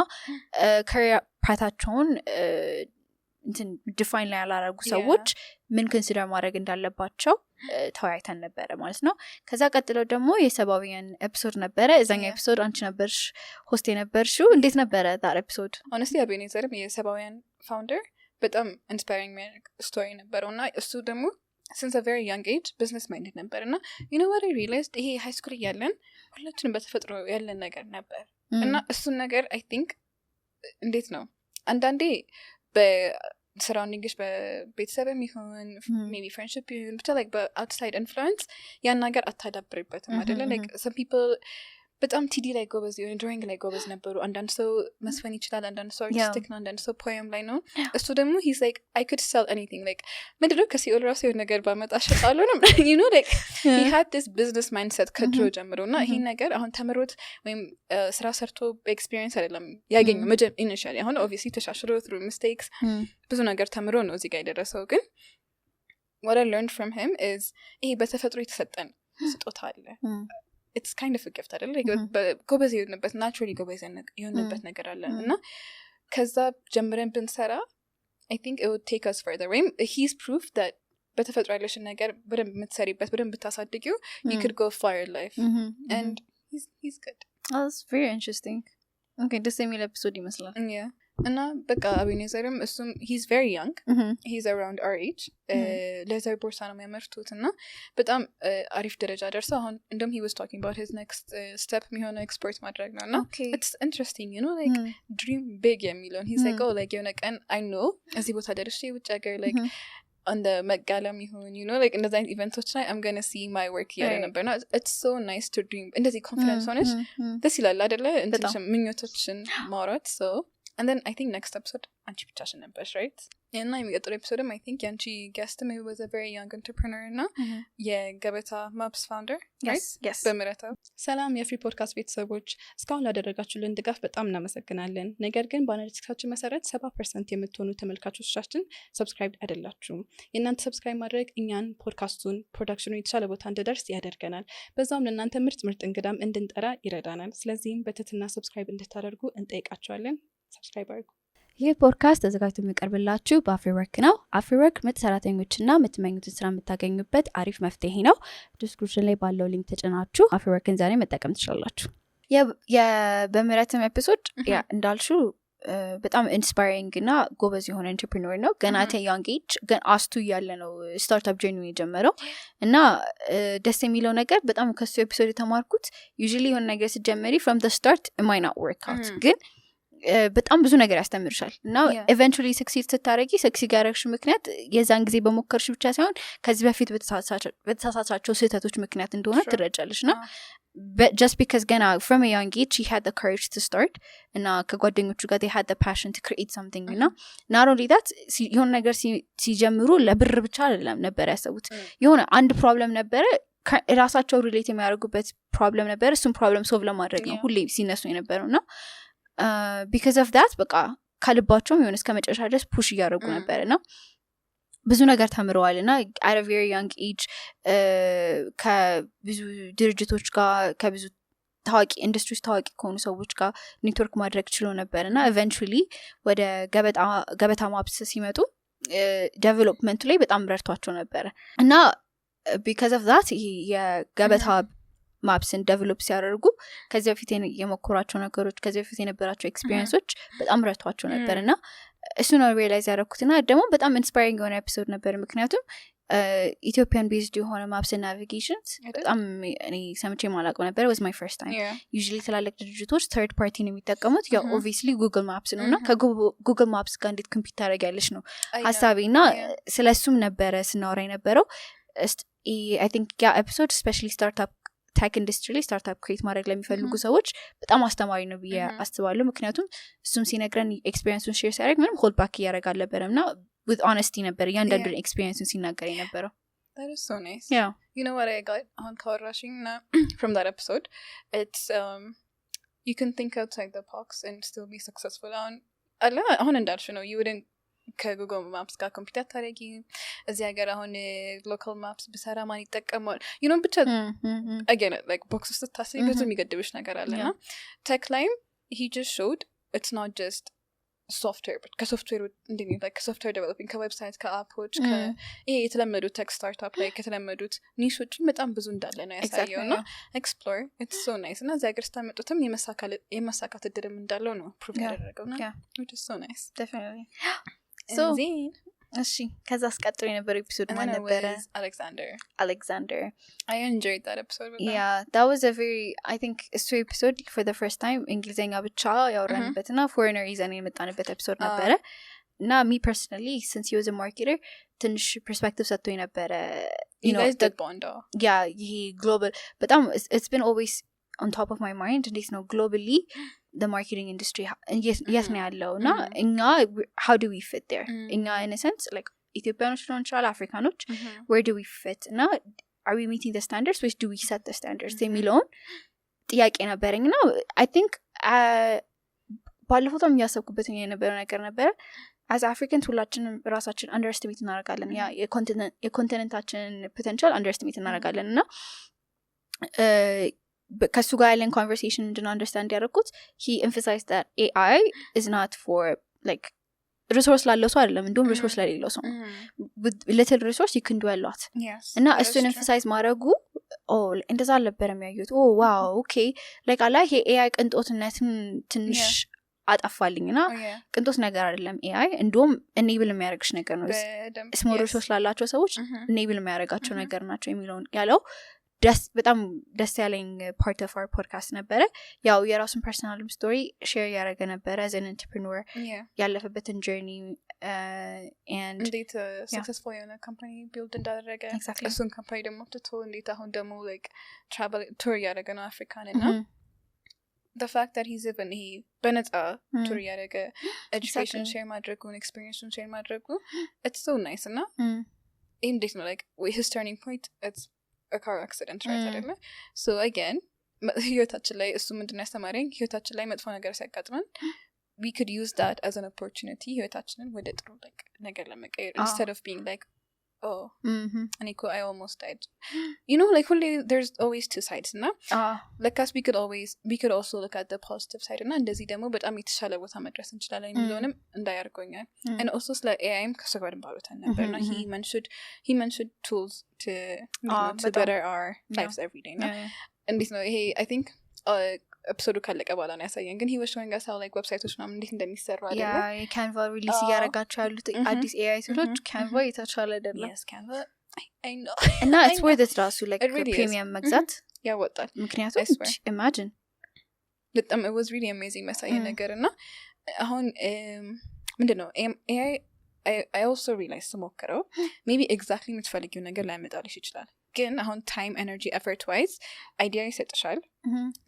career pathቸውን እንትን ዲፋይን ላይ ያላረጉ ሰዎች ምን ኮንሲደር ማድረግ እንዳለባቸው ተወያይተን ነበረ ማለት ነው ከዛ ቀጥሎ ደግሞ የሰባዊያን ኤፒሶድ ነበረ እዛኛው ኤፒሶድ አንቺ ነበርሽ ሆስት የነበርሽው እንዴት ነበረ that episode honestly አቤኔዘርም የሰባዊያን ፋውንደር በጣም ኢንስፓይሪንግ ስቶሪ ነበረው እና እሱ ደግሞ since a very young age business minded ነበር እና you know what I realized ይሄ high school እያለን ሁላችንም በተፈጥሮ ያለን ነገር ነበር እና እሱን ነገር I think እንዴት ነው አንዳንዴ በሰራውንዲንግሽ በቤተሰብም ይሁን maybe friendship ይሁን ብቻ like በoutside influence ያን ነገር አታዳብርበትም አይደለ like some people በጣም ቲዲ ላይ ጎበዝ የሆነ ድሮይንግ ላይ ጎበዝ ነበሩ አንዳንድ ሰው መስፈን ይችላል አንዳንድ ሰው አርቲስቲክ ነው አንዳንድ ሰው ፖየም ላይ ነው እሱ ደግሞ he's like I could sell anything like ምንድነው ከሲኦል ራሱ የሆነ ነገር ባመጣ ሸጣለሁ ነው you know like he had this business mindset ከድሮ ጀምሮ እና ይሄ ነገር አሁን ተምሮት ወይም ስራ ሰርቶ ኤክስፒሪየንስ አይደለም ያገኘው ኢኒሺያሊ አሁን obviously ተሻሽሎ through mistakes ብዙ ነገር ተምሮ ነው እዚህ ጋር የደረሰው ግን what I learned from him is ይሄ በተፈጥሮ የተሰጠን ስጦታ አለ it's kind of a gift አይደል ጎበዝ የሆነበት naturally ጎበዝ የሆነበት ነገር አለ እና ከዛ ጀምረን ብንሰራ I think it would take us further ወይም he's proof that በተፈጥሮ ያለሽን ነገር በደንብ የምትሰሪበት በደንብ ብታሳድጊው you could go far in life and he's good. That's very interesting. Okay, ደስ የሚል ኤፒሶድ ይመስላል. Yeah. እና በቃ አቤኔዘርም እሱም he's very young he's around our age ሌዘር ቦርሳ ነው የሚያመርቱት እና በጣም አሪፍ ደረጃ ደርሰው አሁን እንደውም he was talking about his next step የሚሆነው ኤክስፖርት ማድረግ ነው እና it's interesting you know like dream big የሚለውን he's like oh like የሆነ ቀን I know እዚህ ቦታ ደርሼ ውጭ ሀገር like on the መጋለም ይሁን you know like እንደዛ አይነት ኢቨንቶች ላይ I'm gonna see my work እያለ ነበር እና it's so nice to dream እንደዚህ ኮንፊደንስ ሆነች ደስ ይላል አይደለ እንትንሽም ምኞቶችን ማውራት so and then I think next episode አንቺ ብቻሽን ነበርሽ right እና የሚቀጥለው ኤፒሶድም I think ያንቺ guestም he was a very young entrepreneur እና የገበታ ማፕስ founder yes በምረታው ሰላም የፍሪ ፖድካስት ቤተሰቦች እስካሁን ላደረጋችሁልን ድጋፍ በጣም እናመሰግናለን ነገር ግን በአናሊቲክሳችን መሰረት 70% የምትሆኑ ተመልካቾቻችን ሰብስክራይብ አይደላችሁም የእናንተ ሰብስክራይብ ማድረግ እኛን ፖድካስቱን ፕሮዳክሽኑን የተሻለ ቦታ እንድደርስ ያደርገናል በዛውም ለእናንተ ምርጥ እንግዳም እንድንጠራ ይረዳናል ስለዚህም በትህትና ሰብስክራይብ እንድታደርጉ እንጠይቃችኋለን ሰብስክራይብ አድርጉ ይህ ፖድካስት ተዘጋጅቶ የሚቀርብላችሁ በአፍሪወርክ ነው አፍሪወርክ ምርጥ ሰራተኞችና የምትመኙትን ስራ የምታገኙበት አሪፍ መፍትሄ ነው ዲስክሪፕሽን ላይ ባለው ሊንክ ተጭናችሁ አፍሪወርክን ዛሬ መጠቀም ትችላላችሁ በምህረትም ኤፒሶድ እንዳልሹ በጣም ኢንስፓይሪንግ እና ጎበዝ የሆነ ኢንተርፕሪነር ነው ገና ያንግ ኤጅ ግን አስቱ እያለ ነው ስታርትአፕ ጀርኒ የጀመረው እና ደስ የሚለው ነገር በጣም ከሱ ኤፒሶድ የተማርኩት ዩዥሊ የሆነ ነገር ስትጀምሪ from the start it might not work out ግን በጣም ብዙ ነገር ያስተምርሻል እና eventually succeed ስታረጊ succeed ያረግሽ ምክንያት የዛን ጊዜ በሞከርሽ ብቻ ሳይሆን ከዚህ በፊት በተሳሳቻቸው ስህተቶች ምክንያት እንደሆነ ትረጃለሽ እና but just because ገና from a young age he had the courage to start እና ከጓደኞቹ ጋር they had the passion to create something እና not only that የሆነ ነገር ሲጀምሩ ለብር ብቻ አይደለም ነበር ያሰቡት የሆነ አንድ ፕሮብለም ነበረ ራሳቸው ሪሌት የሚያደርጉበት ፕሮብለም ነበር እሱም ፕሮብለም ሶልቭ ለማድረግ ነው ሁሌ ሲነሱ የነበረውና because of that በቃ ካልባቸውም የሆነ እስከ መጨረሻ ድረስ ፑሽ እያደረጉ ነበርና ብዙ ነገር ተምረዋልና at a very young age ከብዙ ድርጅቶች ጋር ከብዙ ታዋቂ ኢንዱስትሪስ ታዋቂ ከሆኑ ሰዎች ጋር ኔትወርክ ማድረግ ችሎ ነበርና eventually ወደ ገበታ ማፕስ ሲመጡ ዴቨሎፕመንቱ ላይ በጣም ረድቷቸው ነበር እና because of that የገበታ ማፕስን ዴቨሎፕ ሲያደርጉ ከዚህ በፊት የሞከሯቸው ነገሮች ከዚህ በፊት የነበራቸው ኤክስፒሪየንሶች በጣም ረድቷቸው ነበርና እሱ ነው ሪላይዝ ያደረኩትና ደግሞ በጣም ኢንስፓይሪንግ የሆነ ኤፒሶድ ነበር ምክንያቱም ኢትዮጵያን ቤዝድ የሆነ ማፕስ ናቪጌሽንስ በጣም እኔ ሰምቼ ማላውቀው ነበር was my first time usually ትላልቅ ድርጅቶች third party ነው የሚጠቀሙት ያው obviously Google Maps ነውና ከጉግል ማፕስ ጋር እንዴት ኮምፒት ታደርጊያለሽ ነው ሐሳቤና ስለሱም ነበረ ስናወራ የነበረው I think ያ ኤፒሶድ especially startup ቴክ ኢንዱስትሪ ላይ ስታርትአፕ ክሬት ማድረግ ለሚፈልጉ ሰዎች በጣም አስተማሪ ነው ብዬ አስባለሁ ምክንያቱም እሱም ሲነግረን ኤክስፒሪየንሱን ሼር ሲያደርግ ምንም ሆልድ ባክ እያደረግ አልነበረምና with honesty ነበር ያንዳንዱን ኤክስፒሪየንሱን ሲናገር የነበረው that is so nice yeah you know what I got on ካወራሽኝ from that episode it's you can think outside the box and still be successful አሁን እንዳልሽ ነው you wouldn't ከጉግል ማፕስ ጋር ኮምፒውተር ታረጊ እዚህ ሀገር አሁን ሎካል ማፕስ ብሰራ ማን ይጠቀማል you know ብቻ again like box ውስጥ ታስቢ ብዙ የሚገድብሽ ነገር አለና ቴክ ላይም he just showed it's not just software but ከሶፍትዌር እንደኔ like ከሶፍትዌር ዴቨሎፒንግ ከዌብሳይት ከአፖች ይሄ የተለመዱት ቴክ ስታርትአፕ ላይ ከተለመዱት ኒሾች በጣም ብዙ እንዳለ ነው ያሳየውና explore it's so nice እና እዚህ ሀገር ስታመጡትም የመሳካት እድልም እንዳለው ነው ፕሩቭ ያደረገውና which is so nice definitely so እሺ ከዛ አስቀጥሎ የነበረው ኤፒሶድ ማን ነበረ? Alexander. I enjoyed that episode with yeah that was a very I think እሱ episode for the first time እንግሊዘኛ ብቻ ያወራንበትና foreigner ይዘን የመጣንበት episode ነበረ እና me personally since he was a marketer ትንሽ perspective ሰጥቶኝ ነበረ you guys did bond yeah he global በጣም it's been always on top of my mind እንዴት ነው globally the marketing industry yes ነው ያለው እና እኛ how do we fit there እኛ in a sense like ኢትዮጵያኖች ሊሆን ይችላል አፍሪካኖች where do we fit እና are we meeting the standards or do we set the standards የሚለውን ጥያቄ ነበረኝ እና I think ባለፈው ታም ያሰብኩበት የነበረው ነገር ነበረ as Africans ሁላችንም ራሳችን underestimate እናደርጋለን ያ የኮንቲኔንታችንን potential underestimate እናደርጋለን እና ከሱ ጋር ያለን conversation እንድን understand ያደረኩት he emphasized that AI is not for like resource ላለው ሰው አይደለም እንደውም resource ለሌለው ሰው with little resource you can do a lot እና እሱን emphasize ማድረጉ እንደዛ አልነበረም ያዩት wow okay like አላ ይሄ AI ቅንጦትነትን ትንሽ አጣፋልኝና ቅንጦት ነገር አይደለም AI እንደውም enable የሚያደርግሽ ነገር ነው small resource ላላቸው ሰዎች enable የሚያደርጋቸው ነገር ናቸው የሚለውን ያለው በጣም ደስ ያለኝ part of our podcast ነበረ ያው የራሱን personal story share ያደረገ ነበረ as an entrepreneur ያለፈበትን journey and እንዴት successful የሆነ company build እንዳደረገ እሱን company ደግሞ ትቶ እንዴት አሁን ደግሞ like travel tour ያደረገ ነው አፍሪካን እና the fact that he's even he በነፃ tour ያደረገ education share ማድረጉን experience share ማድረጉ it's so nice እና እንዴት ነው like his turning point it's a car accident right አይደለ so again ህይወታችን ላይ እሱ ምንድነው ያስተማረኝ ህይወታችን ላይ መጥፎ ነገር ሲያጋጥመን we could use that as an opportunity ህይወታችንን ወደ ጥሩ like ነገር ለመቀየር instead of being like I almost died you know like there's always two sides እና like us we could also look at the positive side እና እንደዚህ ደግሞ በጣም የተሻለ ቦታ መድረስ እንችላለን የሚለውንም እንዳያርጎኛል and also ስለ AIም ከሰጓድ ባሉታን ነበርና he mentioned tools to better our lives every day እና እንዴት ነው ይሄ I think ኤፒሶዱ ካለቀ በኋላ ነው ያሳየን ግን he was showing us how like websites ምናምን እንዴት እንደሚሰሩ አይደለ Canva release ያደረጋቸው ያሉት አዲስ AI ቶሎች Canva የተቻለ አይደለም yes Canva I know እና it's worth it ራሱ like premium መግዛት ያወጣል ምክንያቱም imagine በጣም it was really amazing መሳየ ነገር እና አሁን ምንድነው AI I also realized ስሞክረው maybe exactly የምትፈልጊው ነገር ላይመጣልሽ ይችላል ግን አሁን time energy effort wise idea ይሰጥሻል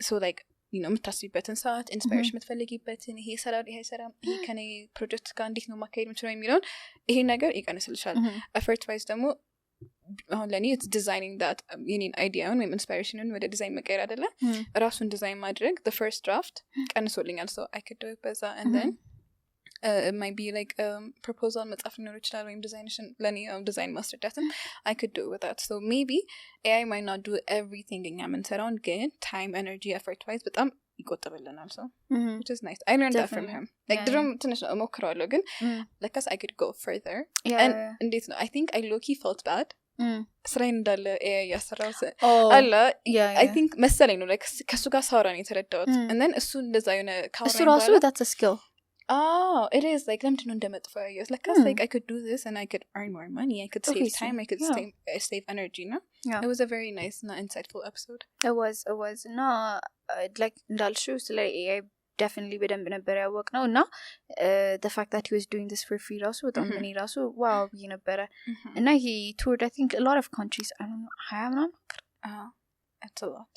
so like you know የምታስቢበትን ሰዓት ኢንስፓይሬሽን የምትፈልጊበትን ይሄ ሰራር ይሄ ከኔ ፕሮጀክት ጋር እንዴት ነው ማካሄድ የምችለው የሚለውን ይሄ ነገር ይቀንስልሻል effort wise ደግሞ አሁን ለኔ it's designing that የኔን አይዲያውን ወይም ኢንስፓይሬሽንን ወደ ዲዛይን መቀየር አይደለ ራሱን ዲዛይን ማድረግ the first draft ቀንሶልኛል so I could do it በዛ and then it might be like proposal መጻፍ ሊኖር ይችላል ወይም ዲዛይኔሽን ለኔ ዲዛይን ማስረዳትም I could do with that so maybe AI might not do everything እኛ የምንሰራውን ግን time energy effort wise በጣም ይቆጥብልናል so which is nice I learned that from him like ድሮም ትንሽ ነው እሞክረዋለሁ ግን like I could go further and እንዴት ነው I think I low-key felt bad ስራዬን እንዳለ AI ያሰራው አለ I think መሰለኝ ነው like ከሱ ጋር ሳወራ ነው የተረዳሁት and then እሱ እንደዛ የሆነ ካወራ እሱ ራሱ that's a skill it is like ለምንድነው እንደመጥፎ ያየሁት like I could do this and I could earn more money I could save time I could save energy no it was a very nice and insightful episode it was no like እንዳልሽው ስለ AI definitely በደንብ ነበር ያወቅነው እና the fact that he was doing this for free ራሱ በጣም ምን ራሱ ዋው ብዬ ነበረ እና he toured I think a lot of countries I don't know ሀያ ምናምን that's a lot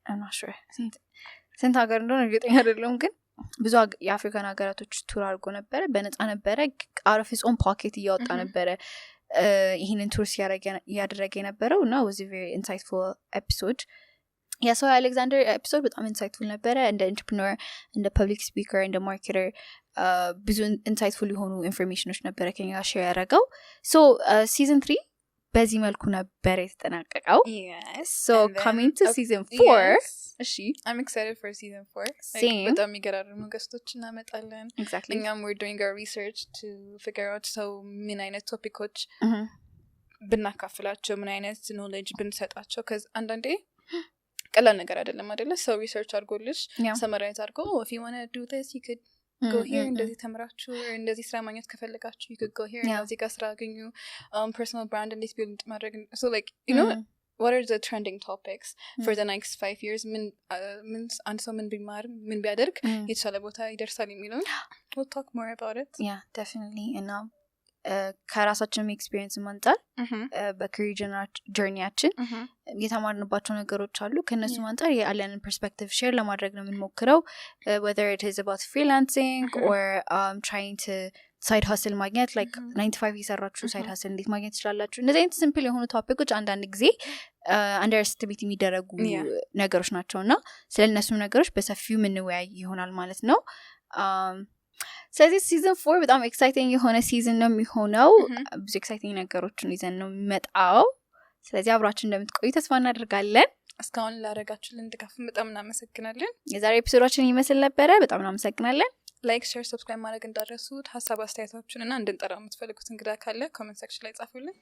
I'm not sure ስንት ሀገር እንደሆነ እርግጠኛ አይደለሁም ግን ብዙ የአፍሪካን ሀገራቶች ቱር አድርጎ ነበረ በነፃ ነበረ አረፍ ጾም ፓኬት እያወጣ ነበረ ይህንን ቱር ያደረገ የነበረው እና was a very insightful episode ሰው አሌክዛንደር ኤፒሶድ በጣም ኢንሳይትፉል ነበረ እንደ ኢንተርፕረነር እንደ ፐብሊክ ስፒከር እንደ ማርኬተር ብዙ ኢንሳይትፉል የሆኑ ኢንፎርሜሽኖች ነበረ ከኛ ጋር ሼር ያደረገው so season 3 በዚህ መልኩ ነበር የተጠናቀቀው so coming to season 4 እሺ I'm excited for season 4 Same. በጣም የሚገራርሙ ገስቶች እናመጣለን እኛም we're doing our research to figure out so ምን አይነት ቶፒኮች ብናካፍላቸው ምን አይነት knowledge ብንሰጣቸው cuz አንዳንዴ ቀላል ነገር አይደለም አይደለ ሰው ሪሰርች አድርጎልሽ ሰመራይዝ አድርጎ if you want to do this you could go here እንደዚህ ተምራችሁ እንደዚህ ስራ ማግኘት ከፈለጋችሁ you could go here እዚህ ጋር ስራ አገኙ personal brand እንዴት build ማድረግ so like you know what are the trending topics for the next 5 years ምን አንድ ሰው ምን ቢማር ምን ቢያደርግ የተሻለ ቦታ ይደርሳል የሚለው we'll talk more about it yeah definitely and ከራሳችን ኤክስፒሪየንስ አንፃር በካሪየር ጆርኒያችን የተማርንባቸው ነገሮች አሉ ከነሱ አንፃር ያለንን ፐርስፔክቲቭ ሼር ለማድረግ ነው የምንሞክረው whether it is about freelancing or trying to side hustle ማግኘት like 95 የሰራችሁ side hustle እንዴት ማግኘት ትችላላችሁ እንደዚህ አይነት ሲምፕል የሆኑ ቶፒኮች አንዳንድ ጊዜ underestimate የሚደረጉ ነገሮች ናቸውና ስለነሱ ነገሮች በሰፊው ምንወያይ ይሆናል ማለት ነው ስለዚህ season 4 በጣም ኤክሳይቲንግ የሆነ ሲዝን ነው የሚሆነው ብዙ ኤክሳይቲንግ ነገሮችን ይዘን ነው የሚመጣው ስለዚህ አብራችሁ እንደምትቆዩ ተስፋ እናደርጋለን እስካሁን ላደረጋችሁልን ድጋፍ በጣም እናመሰግናለን የዛሬ ኤፒሶዳችን ይመስል ነበረ በጣም እናመሰግናለን ላይክ ሼር ሰብስክራይብ ማድረግ እንዳትረሱት ሐሳብ አስተያየታችሁንና እንድንጠራ የምትፈልጉት እንግዳ ካለ ኮሜንት ሴክሽን ላይ ጻፉልን